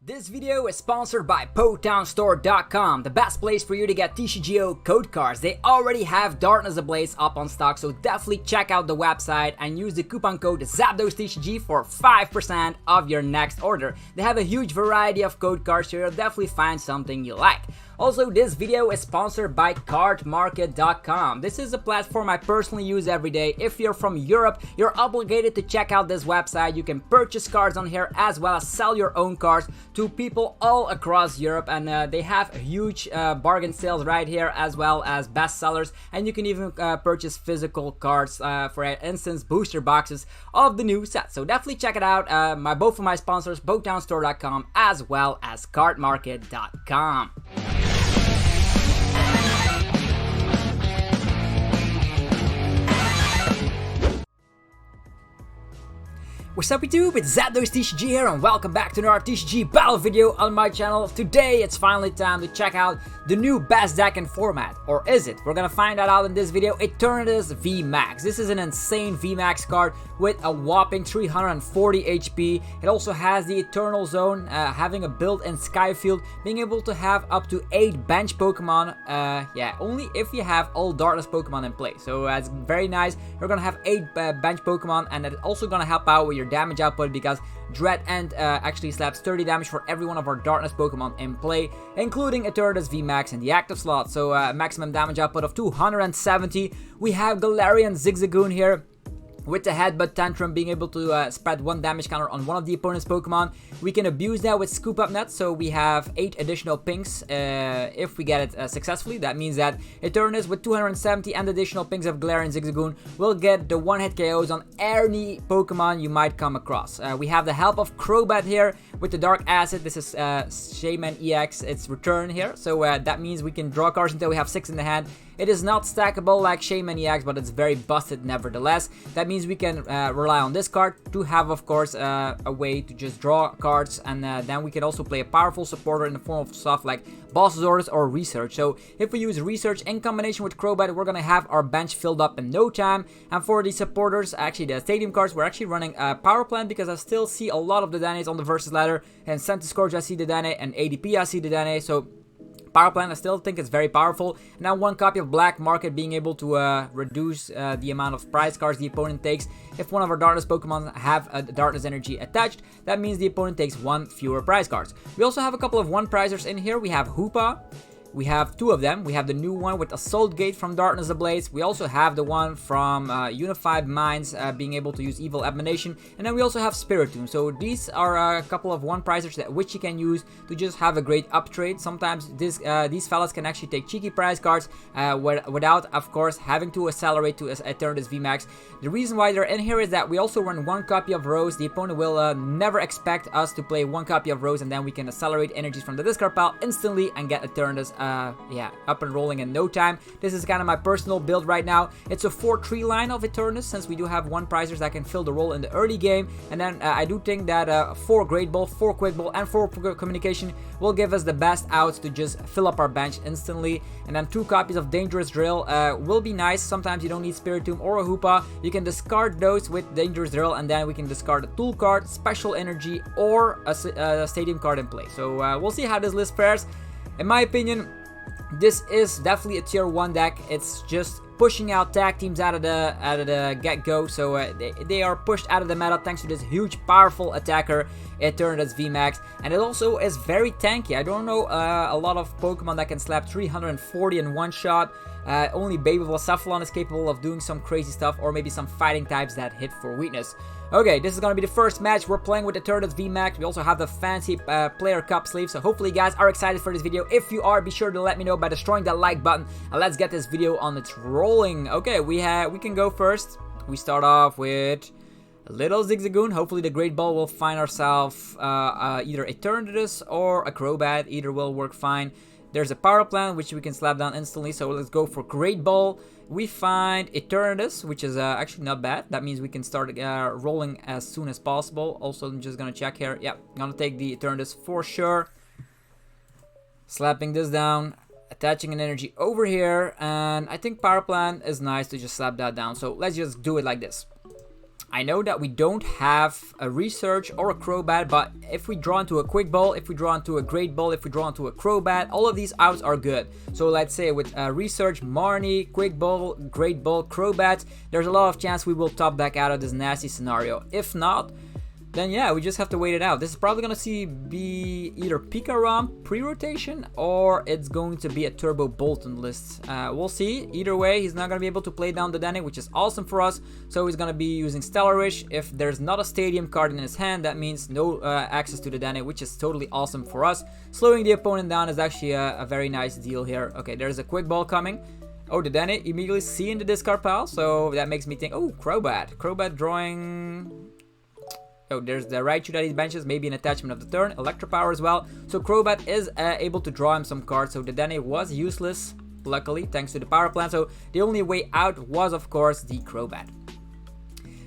This video is sponsored by PokemonStore.com, the best place for you to get TCGO code cards. They already have Darkness Ablaze up on stock, so definitely check out the website and use the coupon code ZAPDOSTCG for 5% of your next order. They have a huge variety of code cards, so you'll definitely find something you like. Also, this video is sponsored by cardmarket.com. This is a platform I personally use every day. If you're from Europe, you're obligated to check out this website. You can purchase cards on here as well as sell your own cards to people all across Europe, and they have huge bargain sales right here as well as bestsellers, and you can even purchase physical cards, for instance booster boxes of the new set. So definitely check it out. Both of my sponsors, PokemonStore.com as well as cardmarket.com. What's up YouTube, it's ZAPDOSTCG here and welcome back to another TCG battle video on my channel. Today it's finally time to check out the new best deck in format. Or is it? We're gonna find that out in this video. Eternatus V Max. This is an insane V Max card with a whopping 340 HP. It also has the Eternal Zone, having a built-in Skyfield, being able to have up to 8 bench Pokemon. Yeah, only if you have all Darkness Pokemon in play. So that's very nice. You're gonna have 8 bench Pokemon, and that's also gonna help out with your damage output because Dread End actually slaps 30 damage for every one of our Darkness Pokemon in play, including Eternatus V Max in the active slot. So maximum damage output of 270. We have Galarian Zigzagoon here with the Headbutt Tantrum, being able to spread 1 damage counter on one of the opponent's Pokemon. We can abuse that with Scoop Up Net, so we have 8 additional pings if we get it successfully. That means that Eternatus with 270 and additional pings of Galarian Zigzagoon will get the one-hit KOs on any Pokemon you might come across. We have the help of Crobat here with the Dark Acid. This is Shaman EX, its return here, so that means we can draw cards until we have 6 in the hand. It is not stackable like Shaman EX, but it's very busted nevertheless. That means we can rely on this card to have, of course, a way to just draw cards, and then we can also play a powerful supporter in the form of stuff like Boss's Orders or Research. So if we use Research in combination with Crobat, we're gonna have our bench filled up in no time. And for the supporters, actually the stadium cards, we're actually running a power plant because I still see a lot of the DAAs on the versus ladder, and Centiskorch I see the DAA, and ADP I see the DAA, so Power Plant I still think it's very powerful. Now 1 copy of Black Market, being able to reduce the amount of prize cards the opponent takes. If one of our Darkness Pokemon have a Darkness energy attached, that means the opponent takes 1 fewer prize cards. We also have a couple of 1-prizers in here. We have Hoopa. We have 2 of them. We have the new one with Assault Gate from Darkness Ablaze. We also have the one from Unified Minds, being able to use Evil Emanation. And then we also have Spiritomb. So these are a couple of 1-prizers that which you can use to just have a great up trade. Sometimes these fellas can actually take cheeky prize cards without, of course, having to accelerate to Eternatus V Max. The reason why they're in here is that we also run 1 copy of Rose. The opponent will never expect us to play 1 copy of Rose, and then we can accelerate energies from the discard pile instantly and get Eternatus yeah, up and rolling in no time. This is kind of my personal build right now. It's a 4-3 line of Eternatus, since we do have 1-prizers that can fill the role in the early game, and then I do think that 4 Great Ball, 4 Quick Ball, and 4 Communication will give us the best outs to just fill up our bench instantly. And then 2 copies of Dangerous Drill will be nice. Sometimes you don't need Spiritomb or a Hoopa. You can discard those with Dangerous Drill, and then we can discard a Tool card, Special Energy, or a Stadium card in play. So we'll see how this list fares. In my opinion, this is definitely a tier 1 deck. It's just pushing out tag teams out of the get-go, so they are pushed out of the meta thanks to this huge powerful attacker Eternatus V Max, and it also is very tanky. I don't know a lot of Pokemon that can slap 340 in 1 shot. Only Baby Blacephalon is capable of doing some crazy stuff, or maybe some fighting types that hit for weakness. Okay, this is going to be the first match. We're playing with Eternatus V Max. We also have the fancy player cup sleeve, so hopefully you guys are excited for this video. If you are, be sure to let me know by destroying that like button, and let's get this video on its rolling. Okay, we can go first. We start off with a little Zigzagoon. Hopefully the Great Ball will find ourselves either Eternatus or a Crobat. Either will work fine. There's a Power Plant, which we can slap down instantly, so let's go for Great Ball. We find Eternatus, which is actually not bad. That means we can start rolling as soon as possible. Also, I'm just gonna check here. Yeah, I'm gonna take the Eternatus for sure. Slapping this down, attaching an energy over here, and I think Power Plant is nice to just slap that down. So let's just do it like this. I know that we don't have a Research or a Crobat, but if we draw into a Quick Ball, if we draw into a Great Ball, if we draw into a Crobat, all of these outs are good. So let's say with Research, Marnie, Quick Ball, Great Ball, Crobat, there's a lot of chance we will top deck out of this nasty scenario. If not, then yeah, we just have to wait it out. This is probably going to be either PikaRom pre-rotation or it's going to be a Turbo Bolton list. We'll see. Either way, he's not going to be able to play down the DAA, which is awesome for us. So he's going to be using Stellarish. If there's not a Stadium card in his hand, that means no access to the DAA, which is totally awesome for us. Slowing the opponent down is actually a very nice deal here. Okay, there's a Quick Ball coming. Oh, the DAA immediately see in the discard pile. So that makes me think, oh, Crobat. Crobat drawing... Oh, there's the Raichu that he benches, maybe an attachment of the turn, Electro Power as well. So Crobat is able to draw him some cards, so the DAA was useless, luckily, thanks to the power plant. So the only way out was, of course, the Crobat.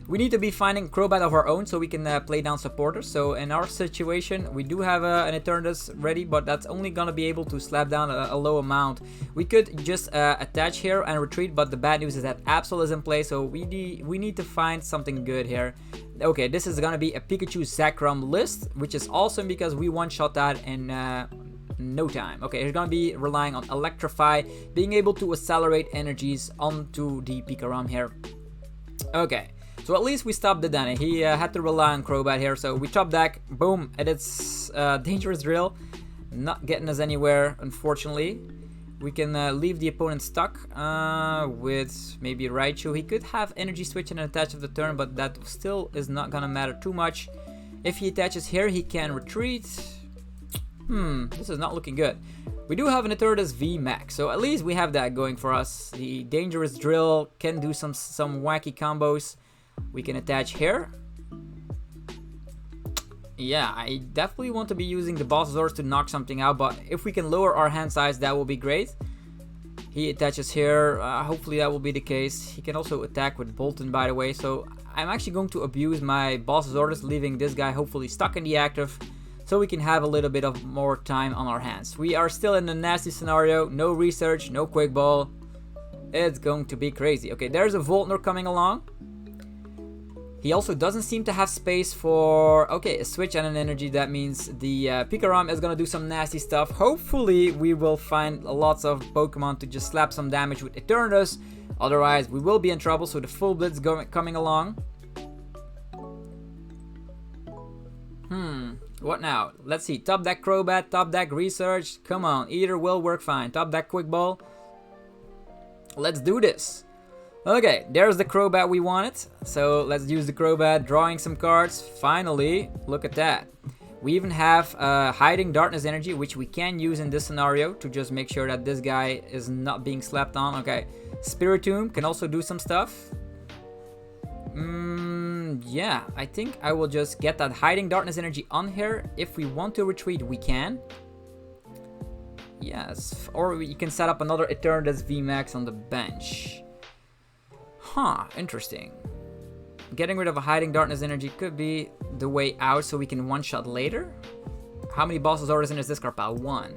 We need to be finding Crobat of our own so we can play down supporters. So in our situation, we do have an Eternatus ready, but that's only going to be able to slap down a low amount. We could just attach here and retreat, but the bad news is that Absol is in play, so we need to find something good here. Okay, this is going to be a Pikachu Zekrom list, which is awesome because we one-shot that in no time. Okay, he's going to be relying on Electrify, being able to accelerate energies onto the PikaRom here. Okay. So at least we stopped the DAA. He had to rely on Crobat here. So we top deck. Boom. And it's Dangerous Drill. Not getting us anywhere, unfortunately. We can leave the opponent stuck with maybe Raichu. He could have Energy Switch and an attach of the turn, but that still is not going to matter too much. If he attaches here, he can retreat. This is not looking good. We do have an Eternatus V Max, so at least we have that going for us. The Dangerous Drill can do some wacky combos. We can attach here. Yeah, I definitely want to be using the Boss's Orders to knock something out, but if we can lower our hand size, that will be great. He attaches here. Hopefully that will be the case. He can also attack with Bolton, by the way, so I'm actually going to abuse my Boss's Orders, leaving this guy hopefully stuck in the active, so we can have a little bit of more time on our hands. We are still in a nasty scenario. No Research, no Quick Ball. It's going to be crazy. Okay, there's a Voltner coming along. He also doesn't seem to have space for, okay, a switch and an energy. That means the PikaRom is going to do some nasty stuff. Hopefully, we will find lots of Pokemon to just slap some damage with Eternatus. Otherwise, we will be in trouble. So the full blitz coming along. What now? Let's see. Top deck Crobat, top deck Research. Come on, either will work fine. Top deck Quick Ball. Let's do this. Okay, there's the Crobat we wanted. So let's use the Crobat, drawing some cards. Finally, look at that. We even have Hiding Darkness Energy, which we can use in this scenario to just make sure that this guy is not being slapped on. Okay, Spiritomb can also do some stuff. Yeah, I think I will just get that Hiding Darkness Energy on here. If we want to retreat, we can. Yes, or we can set up another Eternatus VMAX on the bench. Huh, interesting. Getting rid of a Hiding Darkness Energy could be the way out so we can one-shot later. How many Boss's Orders in his discard pile? 1.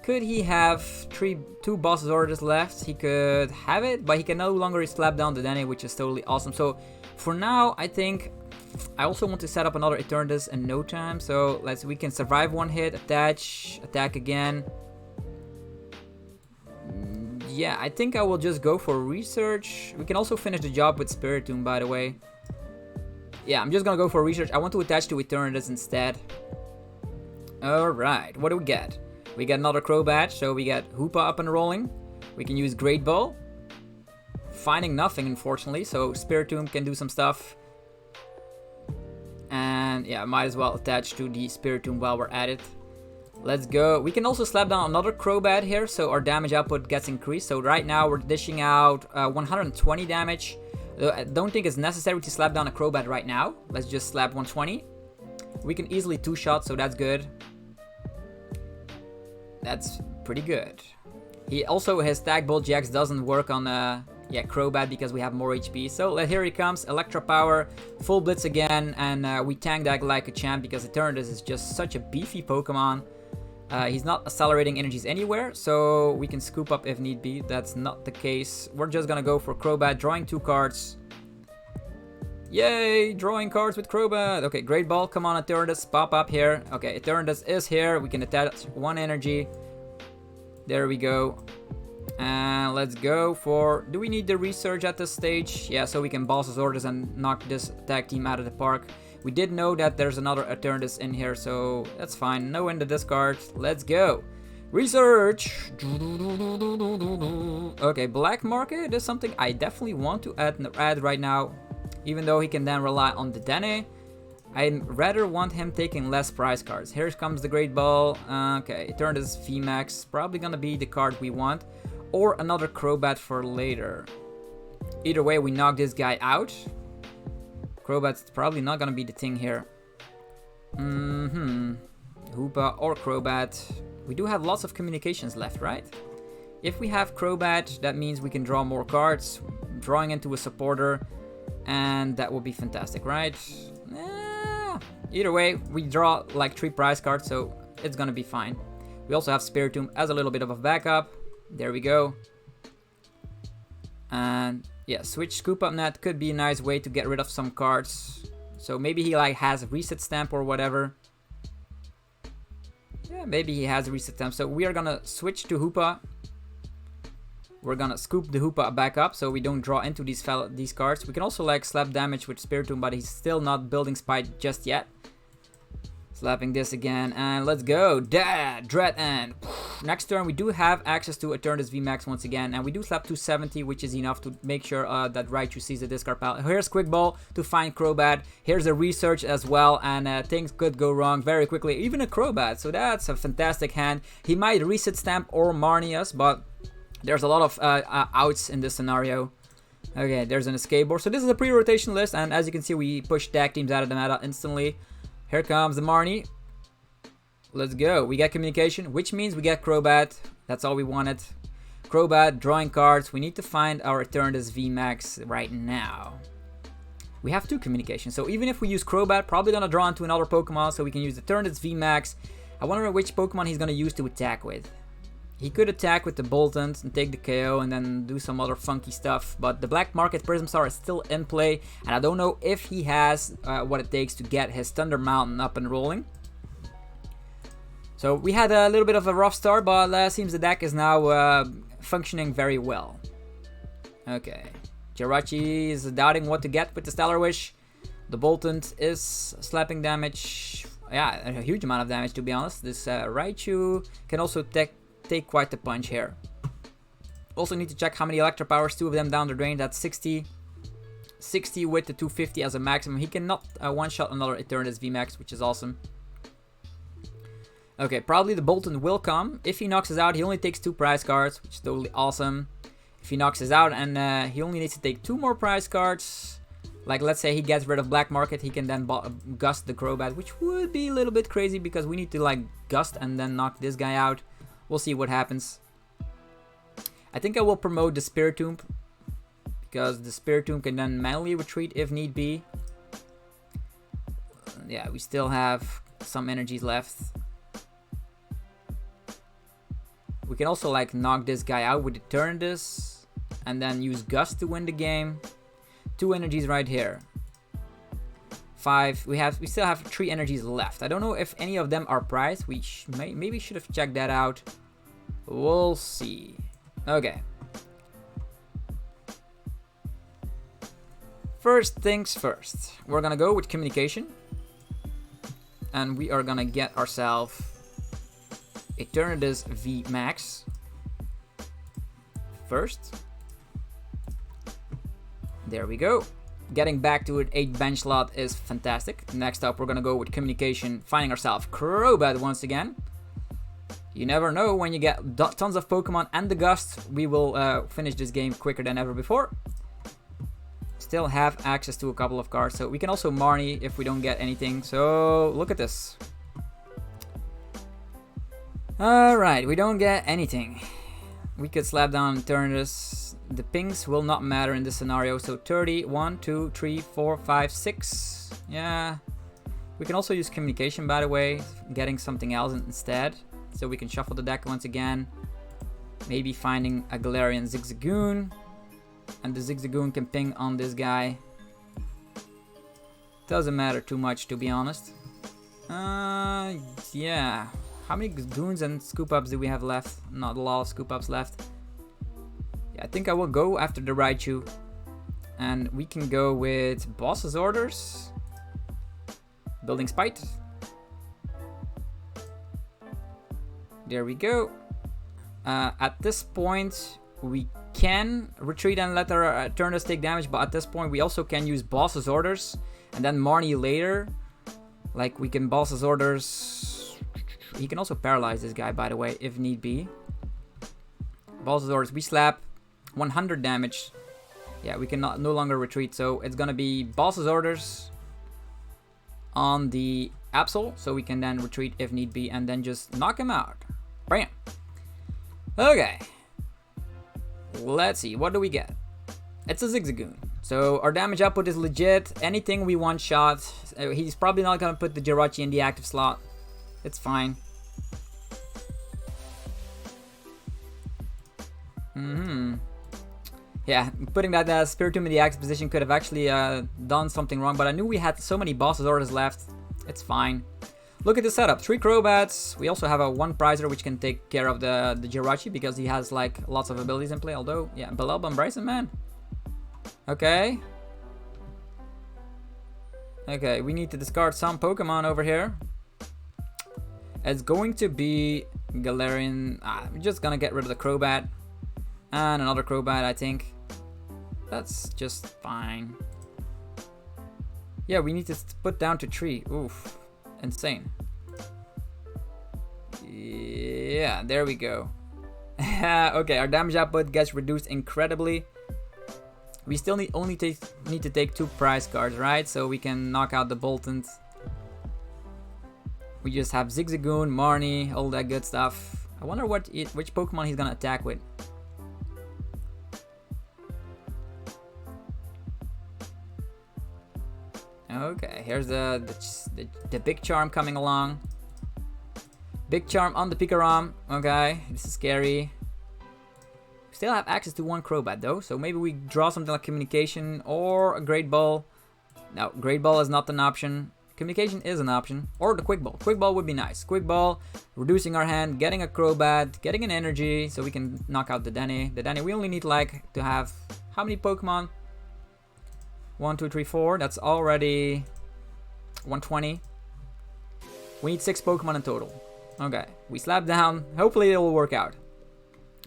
Could he have 2 Boss's Orders left? He could have it, but he can no longer slap down the DAA, which is totally awesome. So for now, I think I also want to set up another Eternatus in no time. So we can survive one hit, attach, attack again. Yeah, I think I will just go for Research. We can also finish the job with Spiritomb, by the way. Yeah, I'm just gonna go for Research. I want to attach to Eternatus instead. Alright, what do we get? We get another Crobat, so we get Hoopa up and rolling. We can use Great Ball. Finding nothing, unfortunately, so Spiritomb can do some stuff. And yeah, might as well attach to the Spiritomb while we're at it. Let's go. We can also slap down another Crobat here, so our damage output gets increased. So right now we're dishing out 120 damage. I don't think it's necessary to slap down a Crobat right now. Let's just slap 120. We can easily 2-shot, so that's good. That's pretty good. He also, his Tag Bolt GX doesn't work on Crobat because we have more HP. So here he comes, Electro Power, full blitz again, and we tank that like a champ because Eternatus is just such a beefy Pokemon. He's not accelerating energies anywhere, so we can scoop up if need be. That's not the case. We're just gonna go for Crobat, drawing 2 cards. Yay! Drawing cards with Crobat. Okay, Great Ball. Come on, Eternatus. Pop up here. Okay, Eternatus is here. We can attach 1 energy. There we go. And let's go for... Do we need the research at this stage? Yeah, so we can boss his orders and knock this tag team out of the park. We did know that there's another Eternatus in here, so that's fine. No in the discard. Let's go. Research! Okay, Black Market is something I definitely want to add right now. Even though he can then rely on the DAA. I'd rather want him taking less prize cards. Here comes the Great Ball. Okay, Eternatus V Max. Probably gonna be the card we want. Or another Crobat for later. Either way, we knock this guy out. Crobat's probably not gonna be the thing here. Hoopa or Crobat. We do have lots of communications left, right? If we have Crobat, that means we can draw more cards. Drawing into a supporter. And that will be fantastic, right? Either way, we draw like 3 prize cards, so it's gonna be fine. We also have Spiritomb as a little bit of a backup. There we go. And yeah, switch Scoop Up Net could be a nice way to get rid of some cards. So maybe he like has a reset stamp or whatever. Yeah, maybe he has a reset stamp. So we are gonna switch to Hoopa. We're gonna scoop the Hoopa back up so we don't draw into these cards. We can also like slap damage with Spiritomb, but he's still not building Spite just yet. Slapping this again, and let's go. Dread End. Next turn, we do have access to Eternatus V Max once again, and we do slap 270, which is enough to make sure that Raichu sees the discard pile. Here's Quick Ball to find Crobat. Here's the research as well, and things could go wrong very quickly. Even a Crobat, so that's a fantastic hand. He might reset stamp or Marnie us, but there's a lot of outs in this scenario. Okay, there's an escape board. So this is a pre-rotation list, and as you can see, we push tag teams out of the meta instantly. Here comes the Marnie. Let's go. We get communication, which means we get Crobat. That's all we wanted. Crobat, drawing cards. We need to find our Eternatus V Max right now. We have 2 communications, so even if we use Crobat, probably gonna draw into another Pokemon, so we can use Eternatus V Max. I wonder which Pokemon he's gonna use to attack with. He could attack with the Boltons and take the KO and then do some other funky stuff. But the Black Market Prism Star is still in play. And I don't know if he has what it takes to get his Thunder Mountain up and rolling. So we had a little bit of a rough start, but seems the deck is now functioning very well. Okay. Jirachi is doubting what to get with the Stellar Wish. The Bolton is slapping damage. Yeah, a huge amount of damage to be honest. This Raichu can also take quite the punch here. Also need to check how many Electro Powers, 2 of them down the drain. That's 60. 60 with the 250 as a maximum. He cannot one-shot another Eternatus V Max, which is awesome. Okay, probably the Bolton will come. If he knocks us out, he only takes 2 prize cards, which is totally awesome. If he knocks us out and he only needs to take 2 more prize cards, like let's say he gets rid of Black Market, he can then gust the Crobat, which would be a little bit crazy because we need to like gust and then knock this guy out. We'll see what happens. I think I will promote the Spiritomb because the Spiritomb can then manually retreat if need be. Yeah, we still have some energies left. We can also like knock this guy out with Eternatus and then use Gust to win the game. 2 energies right here. 5. We still have 3 energies left. I don't know if any of them are prized. We maybe should have checked that out. We'll see. Okay. First things first. We're gonna go with communication. And we are gonna get ourselves Eternatus V Max first. There we go. Getting back to an 8 bench slot is fantastic. Next up, we're gonna go with communication, finding ourselves Crobat once again. You never know, when you get tons of Pokemon and the Gust, we will finish this game quicker than ever before. Still have access to a couple of cards, so we can also Marnie if we don't get anything. So look at this. Alright, we don't get anything. We could slap down Eternatus. The pings will not matter in this scenario. So 30, 1, 2, 3, 4, 5, 6. Yeah. We can also use communication, by the way, getting something else instead. So we can shuffle the deck once again. Maybe finding a Galarian Zigzagoon. And the Zigzagoon can ping on this guy. Doesn't matter too much, to be honest. Yeah. How many goons and scoop ups do we have left? Not a lot of scoop ups left. Yeah, I think I will go after the Raichu. And we can go with boss's orders. Building Spite. There we go. At this point, we can retreat and let our Eternatus take damage, but at this point we also can use boss's orders. And then Marnie later. Like, we can boss's orders. He can also paralyze this guy, by the way, if need be. Boss's orders. We slap 100 damage. Yeah, we can no longer retreat. So it's gonna be boss's orders on the Absol. So we can then retreat if need be and then just knock him out. Bam. Okay. Let's see. What do we get? It's a Zigzagoon. So our damage output is legit. Anything we one shot. He's probably not gonna put the Jirachi in the active slot. It's fine. Yeah, putting that Spiritomb in the active position could have actually done something wrong, but I knew we had so many boss's orders left. It's fine. Look at the setup. 3 Crobats. We also have a 1 Prizer which can take care of the Jirachi because he has like lots of abilities in play. Although, yeah, Belelba and Bryson, man. Okay. Okay, we need to discard some Pokemon over here. It's going to be Galarian. I'm just gonna get rid of the Crobat. And another Crobat, I think. That's just fine. Yeah, we need to put down to 3. Oof. Insane. Yeah, there we go. Okay, our damage output gets reduced incredibly. We still need to take 2 prize cards, right? So we can knock out the Boltons. We just have Zigzagoon, Marnie, all that good stuff. I wonder which Pokemon he's gonna attack with. Okay, here's the big charm coming along. Big charm on the PikaRom. Okay, this is scary. We still have access to 1 Crobat though, so maybe we draw something like Communication or a Great Ball. No, Great Ball is not an option. Communication is an option. Or the Quick Ball. Quick Ball would be nice. Quick Ball, reducing our hand, getting a Crobat, getting an energy, so we can knock out the Danny. The Danny, we only need like to have how many Pokemon? 1, 2, 3, 4. That's already 120. We need 6 Pokemon in total. Okay, we slap down. Hopefully it will work out.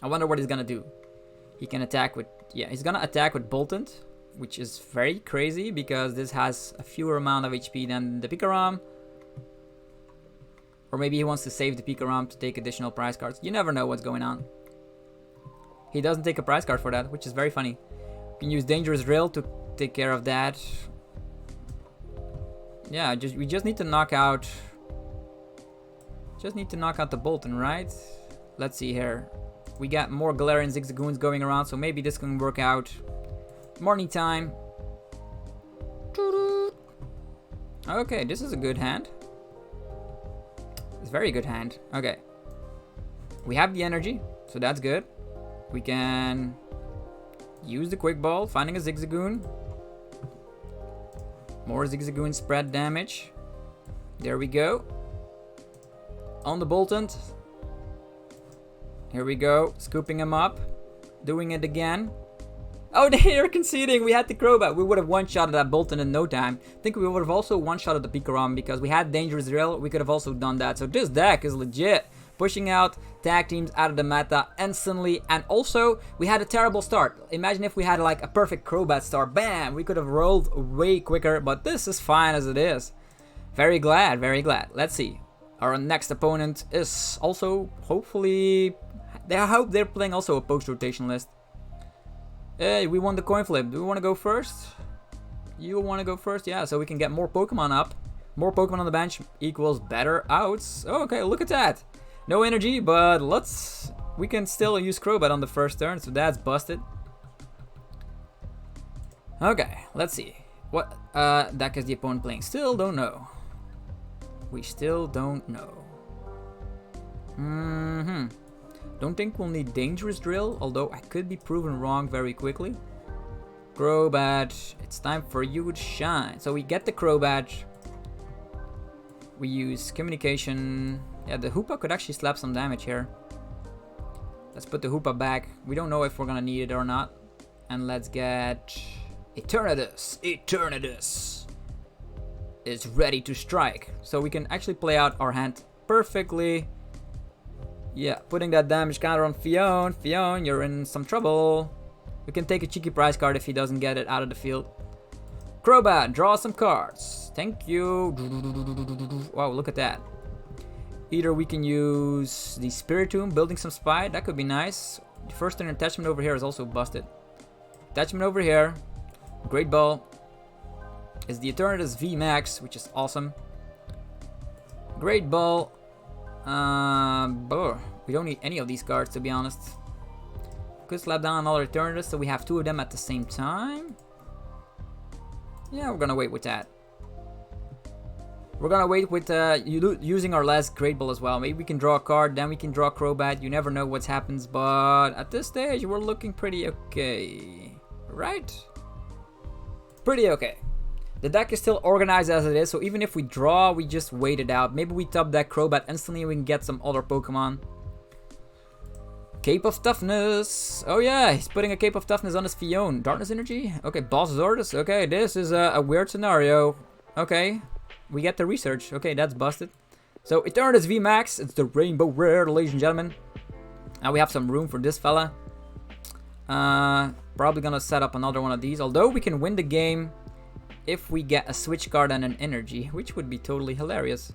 I wonder what he's gonna do. He can attack with... Yeah, he's gonna attack with Boltund, which is very crazy because this has a fewer amount of HP than the PikaRom. Or maybe he wants to save the PikaRom to take additional prize cards. You never know what's going on. He doesn't take a prize card for that, which is very funny. You can use Dangerous Drill to take care of that. Yeah, we just need to knock out... Just need to knock out the Boltund, right? Let's see here. We got more Galarian Zigzagoons going around, so maybe this can work out. Morning time. Okay, this is a good hand. It's a very good hand. Okay. We have the energy, so that's good. We can use the Quick Ball, finding a Zigzagoon. More Zigzagoon spread damage. There we go. On the Boltund. Here we go. Scooping him up. Doing it again. Oh, they're conceding. We had the Crobat. We would have one-shotted that Boltund in no time. I think we would have also one-shotted the PikaRom because we had Dangerous Drill. We could have also done that. So this deck is legit. Pushing out tag teams out of the meta instantly. And also, we had a terrible start. Imagine if we had like a perfect Crobat start. Bam! We could have rolled way quicker. But this is fine as it is. Very glad. Very glad. Let's see. Our next opponent is also, hopefully... I hope they're playing also a post-rotation list. Hey, we won the coin flip. Do we want to go first? You want to go first? Yeah, so we can get more Pokemon up. More Pokemon on the bench equals better outs. Oh, okay, look at that. No energy, but we can still use Crobat on the first turn, so that's busted. Okay, let's see. What deck is the opponent playing? Still don't know. We still don't know. Don't think we'll need Dangerous Drill, although I could be proven wrong very quickly. Crobat, it's time for you to shine. So we get the Crobat. We use communication. Yeah, the Hoopa could actually slap some damage here. Let's put the Hoopa back. We don't know if we're gonna need it or not. And let's get Eternatus. Eternatus is ready to strike. So we can actually play out our hand perfectly. Yeah, putting that damage counter on Fion. Fion, you're in some trouble. We can take a cheeky prize card if he doesn't get it out of the field. Crobat, draw some cards. Thank you. Wow, look at that. Either we can use the Spiritomb, building some spite. That could be nice. The first turn attachment over here is also busted. Attachment over here. Great Ball. Is the Eternatus V Max, which is awesome. Great Ball. We don't need any of these cards, to be honest. Could slap down another Eternatus, so we have two of them at the same time. Yeah, we're gonna wait with that. We're gonna wait with using our last Great Ball as well. Maybe we can draw a card, then we can draw Crobat. You never know what happens, but at this stage, we're looking pretty okay. Right? Pretty okay. The deck is still organized as it is, so even if we draw, we just wait it out. Maybe we top deck Crobat instantly and we can get some other Pokemon. Cape of Toughness. Oh yeah, he's putting a Cape of Toughness on his Fion. Darkness Energy? Okay, Boss Zordus. Okay, this is a weird scenario. Okay, we get the research. Okay, that's busted. So, Eternatus V Max. It's the Rainbow Rare, ladies and gentlemen. Now we have some room for this fella. Probably gonna set up another one of these. Although we can win the game if we get a switch card and an energy, which would be totally hilarious.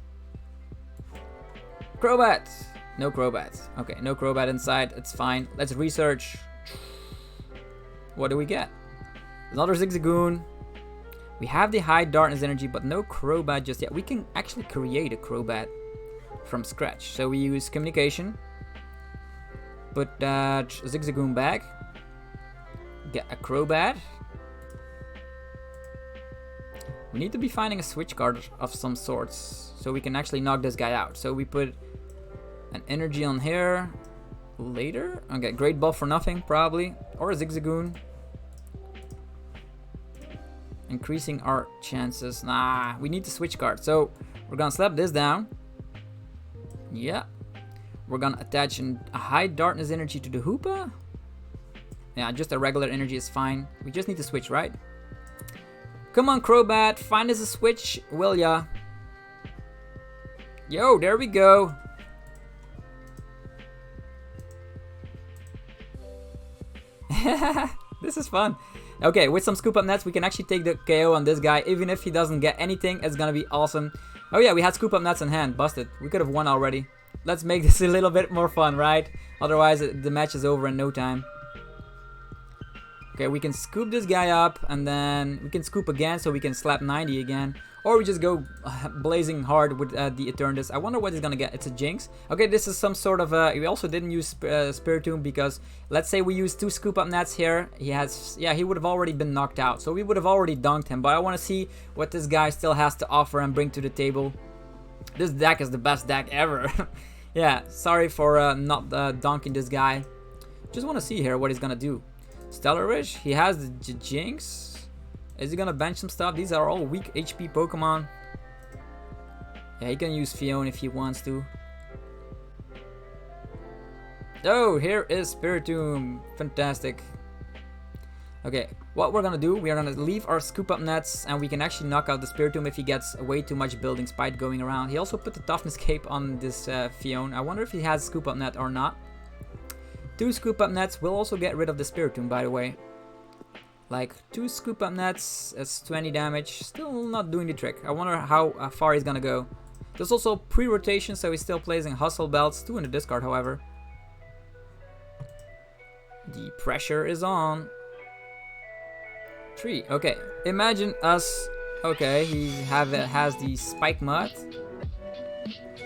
Crobat. No Crobat. Okay, no Crobat inside. It's fine. Let's research. What do we get? Another Zigzagoon. We have the high Darkness Energy, but no Crobat just yet. We can actually create a Crobat from scratch. So we use communication. Put that Zigzagoon back. Get a Crobat. We need to be finding a switch card of some sorts, so we can actually knock this guy out. So we put an energy on here later. Okay, Great Ball for nothing, probably. Or a Zigzagoon. Increasing our chances. Nah, we need to switch card. So we're gonna slap this down. Yeah. We're gonna attach a high Darkness Energy to the Hoopa. Yeah, just a regular energy is fine. We just need to switch, right? Come on, Crobat. Find us a switch, will ya? Yo, there we go. This is fun. Okay, with some Scoop Up Nets, we can actually take the KO on this guy. Even if he doesn't get anything, it's gonna be awesome. Oh yeah, we had Scoop Up Nets in hand. Busted. We could have won already. Let's make this a little bit more fun, right? Otherwise, the match is over in no time. Okay, we can scoop this guy up, and then we can scoop again, so we can slap 90 again. Or we just go blazing hard with the Eternatus. I wonder what he's gonna get. It's a Jinx. Okay, this is some sort of... we also didn't use Spiritomb because let's say we use 2 Scoop Up Nets here. He has... Yeah, he would have already been knocked out. So we would have already dunked him. But I want to see what this guy still has to offer and bring to the table. This deck is the best deck ever. Yeah, sorry for not dunking this guy. Just want to see here what he's gonna do. Stellar Wish. He has the Jinx. Is he gonna bench some stuff? These are all weak HP Pokemon. Yeah, he can use Fion if he wants to. Oh, here is Spiritomb. Fantastic. Okay, what we're gonna do, we are gonna leave our Scoop Up Nets, and we can actually knock out the Spiritomb if he gets way too much building spite going around. He also put the Toughness Cape on this Fion. I wonder if he has Scoop Up Net or not. 2 Scoop Up Nets will also get rid of the Spiritomb, by the way. Like 2 Scoop Up Nets, that's 20 damage. Still not doing the trick. I wonder how far he's gonna go. There's also pre-rotation, so he's still placing Hustle Belts. 2 in the discard, however. The pressure is on. 3. Okay, imagine us. Okay, he has the Spike Mud.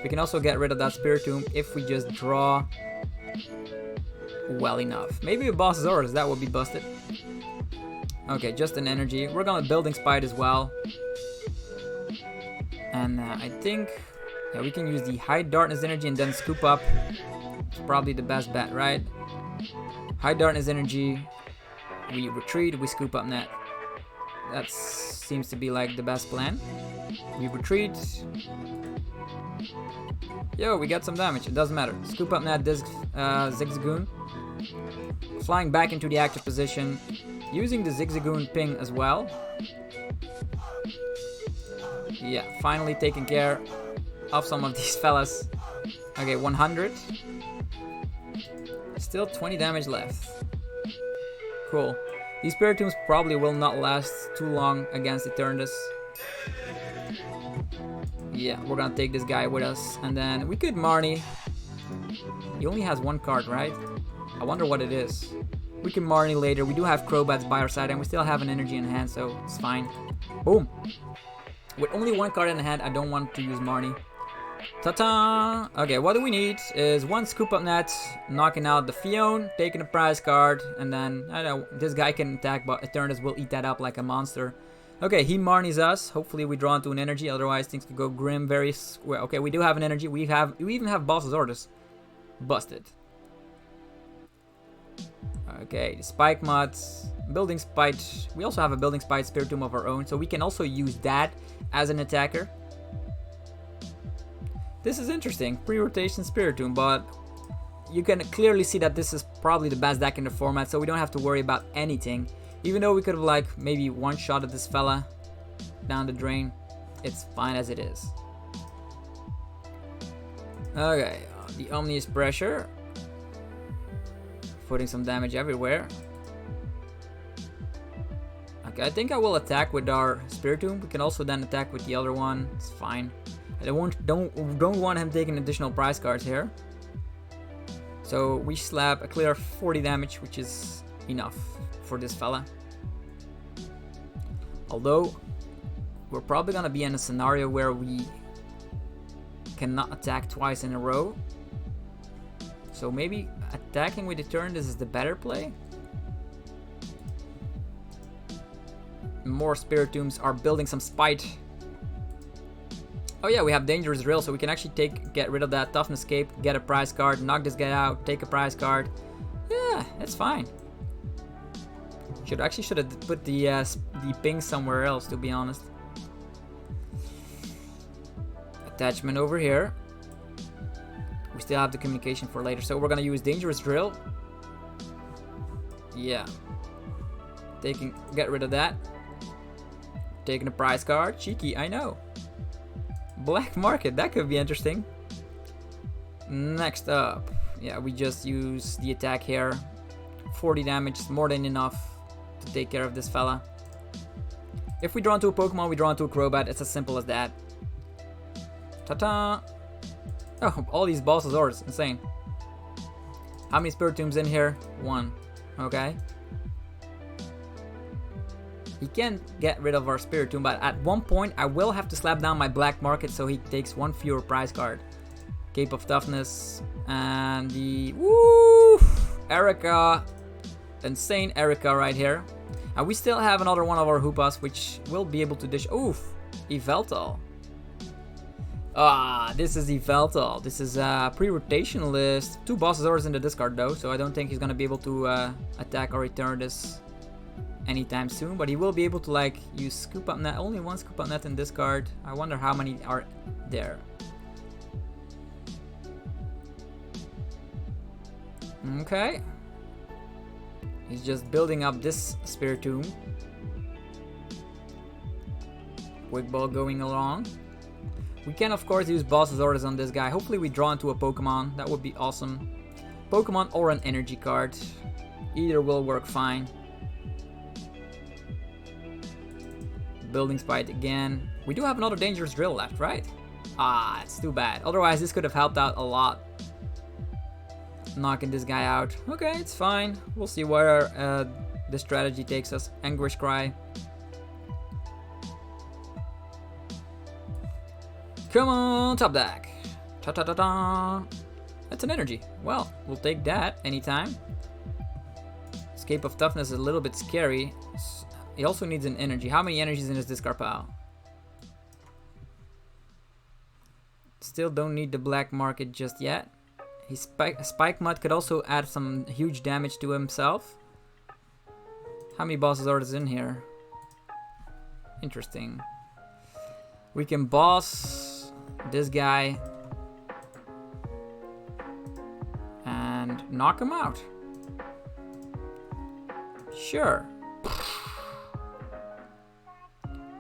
We can also get rid of that Spiritomb if we just draw well enough. Maybe a Boss Zordus, that would be busted. Okay, just an energy. We're gonna Building Spite as well. And I think we can use the High Darkness Energy and then Scoop Up. It's probably the best bet, right? High Darkness Energy. We retreat, we scoop up net. That seems to be like the best plan. We retreat. Yo, we got some damage. It doesn't matter. Scoop up net this Zigzagoon. Flying back into the active position. Using the Zigzagoon ping as well. Yeah, finally taking care of some of these fellas. Okay, 100. Still 20 damage left. Cool. These Spiritombs probably will not last too long against Eternatus. Yeah, we're gonna take this guy with us. And then we could Marnie. He only has one card, right? I wonder what it is. We can Marnie later. We do have Crobats by our side and we still have an energy in hand, so it's fine. Boom. With only one card in hand, I don't want to use Marnie. Ta-ta! Okay, what do we need is one scoop up net, knocking out the Fion, taking a prize card, and then, I don't know, this guy can attack, but Eternatus will eat that up like a monster. Okay, he Marnies us. Hopefully we draw into an energy, otherwise things could go grim very well. Okay, we do have an energy. We even have Boss's Orders. Busted. Okay, Spike Mods, Building Spite. We also have a Building Spite Spiritomb of our own, so we can also use that as an attacker. This is interesting, pre-rotation Spiritomb, but you can clearly see that this is probably the best deck in the format, so we don't have to worry about anything. Even though we could have like maybe one-shotted this fella down the drain, it's fine as it is. Okay, the Omnious Pressure. Putting some damage everywhere. Okay, I think I will attack with our Spiritomb. We can also then attack with the other one, it's fine. I don't want him taking additional prize cards here. So we slap a clear 40 damage, which is enough for this fella. Although, we're probably gonna be in a scenario where we cannot attack twice in a row. So maybe attacking with Eternatus is the better play. More Spiritombs are building some spite. Oh yeah, we have Dangerous Drill, so we can actually get rid of that Toughness Cape, get a prize card, knock this guy out, take a prize card. Yeah, it's fine. Should have put the ping somewhere else, to be honest. Attachment over here. We still have the communication for later, so we're gonna use Dangerous Drill. Yeah. Get rid of that. Taking a prize card. Cheeky, I know. Black Market, that could be interesting. Next up. Yeah, we just use the attack here. 40 damage is more than enough to take care of this fella. If we draw into a Pokemon, we draw into a Crobat. It's as simple as that. Ta-ta! Oh, all these Boss's Orders. Insane. How many Spiritombs in here? 1. Okay. He can get rid of our Spiritomb, but at one point I will have to slap down my Black Market so he takes 1 fewer prize card. Cape of Toughness and the woo Erica, insane Erica right here. And we still have another one of our Hoopas which will be able to dish. Oof, Yveltal. Ah, this is Yveltal. This is a pre-rotation list. 2 Boss's Orders in the discard though, so I don't think he's gonna be able to attack or return this anytime soon, but he will be able to like use Scoop Up Net. Only 1 Scoop Up Net in this card. I wonder how many are there. Okay. He's just building up this Spiritomb. Quick Ball going along. We can of course use Boss's Orders on this guy. Hopefully we draw into a Pokemon. That would be awesome. Pokemon or an energy card. Either will work fine. Building Spite again. We do have another Dangerous Drill left, right? Ah, it's too bad. Otherwise, this could have helped out a lot. Knocking this guy out. Okay, it's fine. We'll see where the strategy takes us. Anguish Cry. Come on, top deck. Ta-ta-ta-ta. That's an energy. Well, we'll take that anytime. Escape of Toughness is a little bit scary. He also needs an energy. How many energies in his discard pile? Still don't need the Black Market just yet. His Spike Mud could also add some huge damage to himself. How many bosses are there in here? Interesting. We can boss this guy and knock him out. Sure.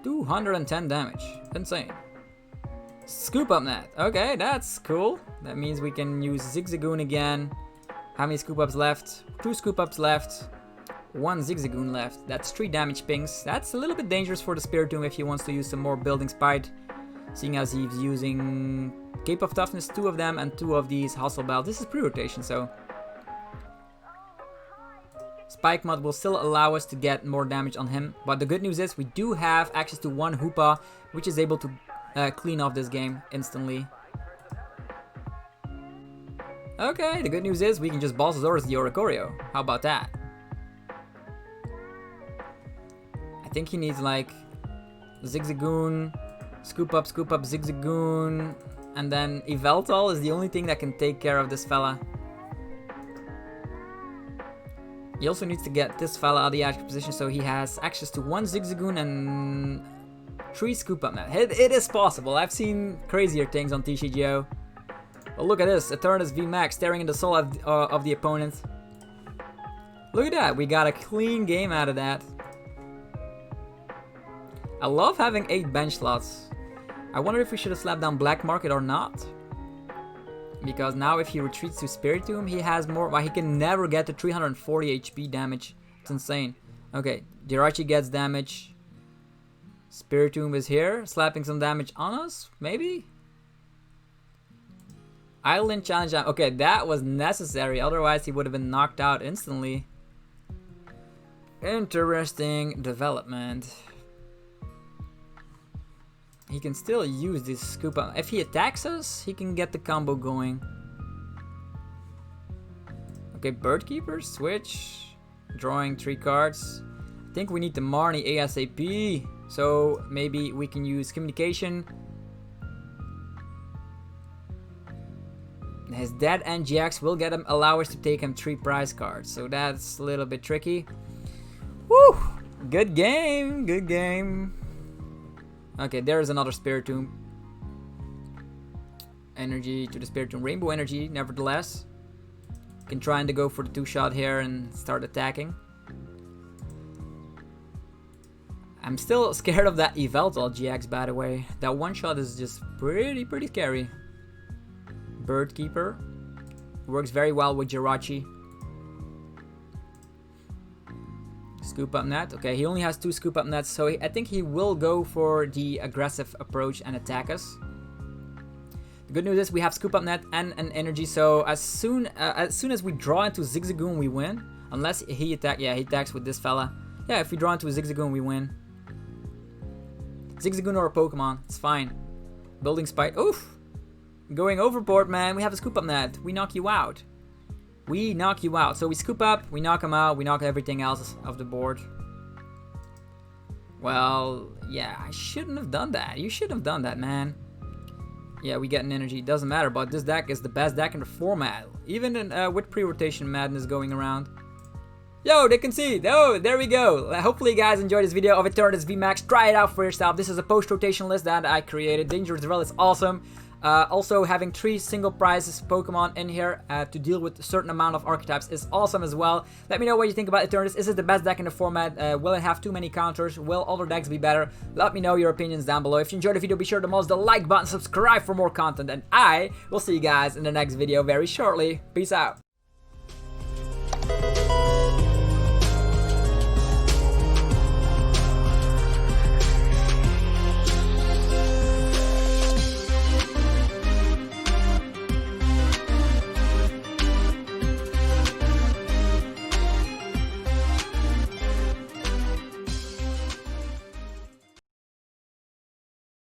210 damage. Insane. Scoop up net. Okay, that's cool. That means we can use Zigzagoon again. How many scoop ups left? 2 scoop ups left. 1 Zigzagoon left. That's 3 damage pings. That's a little bit dangerous for the Spiritomb if he wants to use some more building spite. Seeing as he's using Cape of Toughness, 2 of them, and 2 of these Hustle Bell. This is pre-rotation, so Spike Mod will still allow us to get more damage on him. But the good news is we do have access to 1 Hoopa, which is able to clean off this game instantly. Okay, the good news is we can just Balsasaurus the Oricorio. How about that? I think he needs like Zigzagoon, scoop up, Zigzagoon, and then Yveltal is the only thing that can take care of this fella. He also needs to get this fella out of the active position so he has access to 1 Zigzagoon and 3 scoop up net. It is possible. I've seen crazier things on TCGO. But look at this, Eternatus V Max staring in the soul of the opponent. Look at that, we got a clean game out of that. I love having 8 bench slots. I wonder if we should have slapped down Black Market or not. Because now if he retreats to Spiritomb, he has more, well, he can never get to 340 HP damage. It's insane. Okay, Jirachi gets damage. Spiritomb is here, slapping some damage on us, maybe? Island Challenge. Okay, that was necessary, otherwise he would have been knocked out instantly. Interesting development. He can still use this scoop up. If he attacks us, he can get the combo going. Okay, Birdkeeper, switch. Drawing 3 cards. I think we need the Marnie ASAP. So maybe we can use Communication. His Dead End GX will allow us to take him 3 prize cards. So that's a little bit tricky. Woo! Good game, good game. Okay, there's another Spiritomb. Energy to the Spiritomb. Rainbow Energy, nevertheless. Can try and go for the 2-shot here and start attacking. I'm still scared of that Yveltal GX, by the way. That 1-shot is just pretty scary. Birdkeeper. Works very well with Jirachi. Scoop up net. Okay, he only has 2 scoop up nets, so I think he will go for the aggressive approach and attack us. The good news is we have scoop up net and an energy, so as soon as we draw into Zigzagoon, we win. Unless he attacks with this fella. Yeah, if we draw into a Zigzagoon, we win. Zigzagoon or a Pokemon, it's fine. Building Spite. Oof! Going overboard, man. We have a scoop up net. We knock you out. We knock you out. So we scoop up, we knock him out, we knock everything else off the board. Well, yeah, I shouldn't have done that. You shouldn't have done that, man. Yeah, we get an energy. Doesn't matter, but this deck is the best deck in the format. Even in, with pre-rotation madness going around. Yo, they can see. Oh, there we go. Hopefully you guys enjoyed this video of Eternatus VMAX. Try it out for yourself. This is a post-rotation list that I created. Dangerous Drill is awesome. Also, having 3 single prizes Pokemon in here to deal with a certain amount of archetypes is awesome as well. Let me know what you think about Eternatus. Is it the best deck in the format? Will it have too many counters? Will other decks be better? Let me know your opinions down below. If you enjoyed the video, be sure to smash the like button, subscribe for more content, and I will see you guys in the next video very shortly. Peace out.